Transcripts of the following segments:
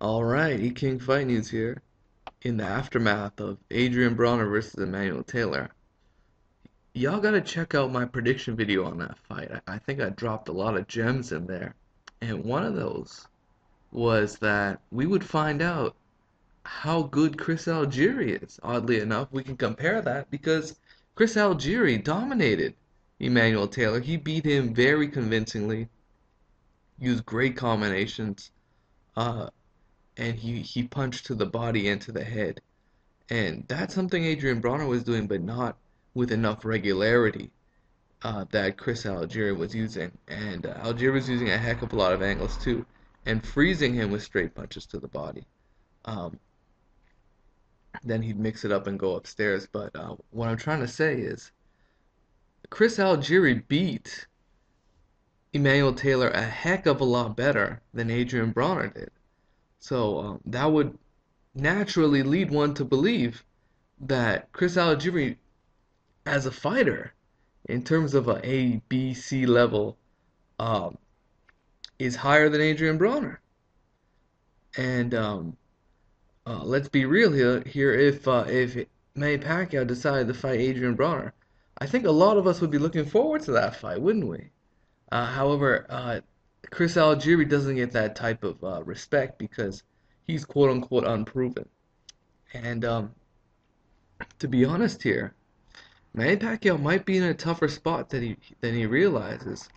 Alright, E-King Fight News here. In the aftermath of Adrien Broner versus Emmanuel Taylor. Y'all gotta check out my prediction video on that fight. I think I dropped a lot of gems in there. And one of those was that we would find out how good Chris Algieri is. Oddly enough, we can compare that because Chris Algieri dominated Emmanuel Taylor. He beat him very convincingly, used great combinations, uh, and he punched to the body and to the head. And that's something Adrien Broner was doing, but not with enough regularity that Chris Algieri was using. And Algieri was using a heck of a lot of angles too, and freezing him with straight punches to the body. Um, then he'd mix it up and go upstairs. But what I'm trying to say is, Chris Algieri beat Emmanuel Taylor a heck of a lot better than Adrien Broner did. So that would naturally lead one to believe that Chris Algieri, as a fighter, in terms of a B, C level, um, is higher than Adrien Broner. And let's be real here. If Manny Pacquiao decided to fight Adrien Broner, I think a lot of us would be looking forward to that fight, wouldn't we? However, Chris Algieri doesn't get that type of respect because he's quote unquote unproven. And to be honest here, Manny Pacquiao might be in a tougher spot than he realizes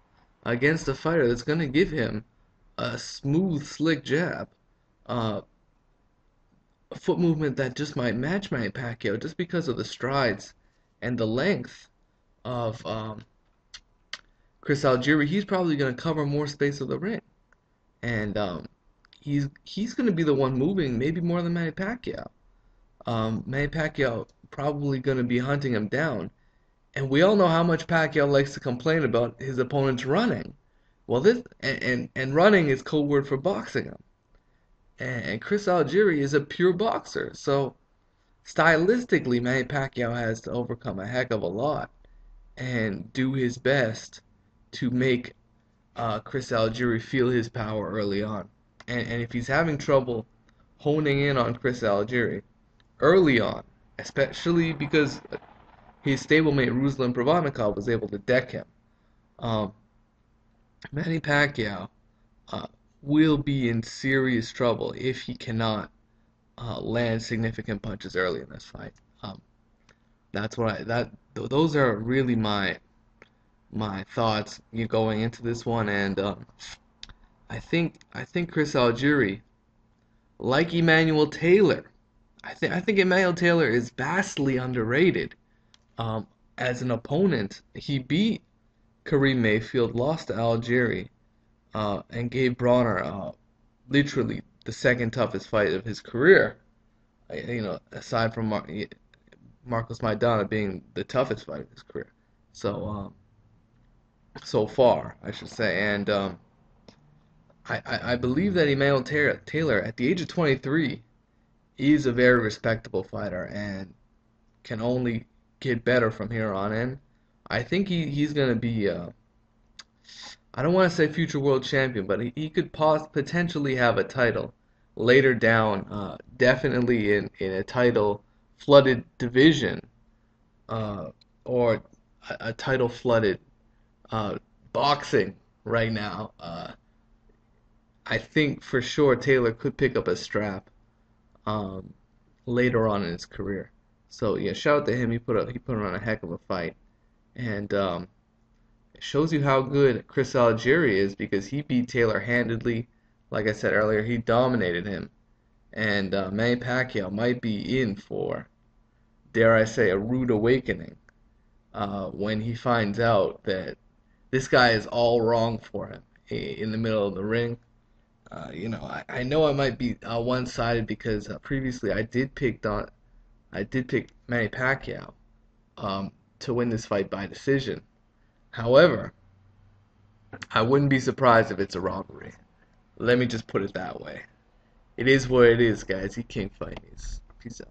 against a fighter that's going to give him a smooth, slick jab, uh, a foot movement that just might match Manny Pacquiao just because of the strides and the length of Chris Algieri. He's probably going to cover more space of the ring, and he's going to be the one moving maybe more than Manny Pacquiao. Manny Pacquiao probably going to be hunting him down. And we all know how much Pacquiao likes to complain about his opponents running. Well, this and running is code word for boxing him. And Chris Algieri is a pure boxer, so stylistically, Manny Pacquiao has to overcome a heck of a lot and do his best to make Chris Algieri feel his power early on. And if he's having trouble honing in on Chris Algieri early on, especially because his stablemate Ruslan Provodnikov was able to deck him. Um, Manny Pacquiao uh, will be in serious trouble if he cannot land significant punches early in this fight. That's what I that those are really my thoughts going into this one, and I think Chris Algieri, like Emmanuel Taylor, I think Emmanuel Taylor is vastly underrated. Um, as an opponent, he beat Kareem Mayfield, lost to Algeri, and gave Bronner literally the second toughest fight of his career. Aside from Marcos Maidana being the toughest fight of his career. So so far, I should say, and I believe that Emmanuel Taylor, at the age of 23, is a very respectable fighter and can only get better from here on in. I think he's going to be, I don't want to say future world champion, but he could potentially have a title later down, definitely in a title flooded division, uh, or a title flooded boxing right now. I think for sure Taylor could pick up a strap um, later on in his career. So yeah, shout out to him. He put on a heck of a fight, and it shows you how good Chris Algieri is because he beat Taylor handedly. Like I said earlier, he dominated him, and Manny Pacquiao might be in for, dare I say, a rude awakening when he finds out that this guy is all wrong for him in the middle of the ring. I know I might be one-sided because previously I did pick Manny Pacquiao to win this fight by decision. However, I wouldn't be surprised if it's a robbery. Let me just put it that way. It is what it is, guys. He can't fight me. Peace out.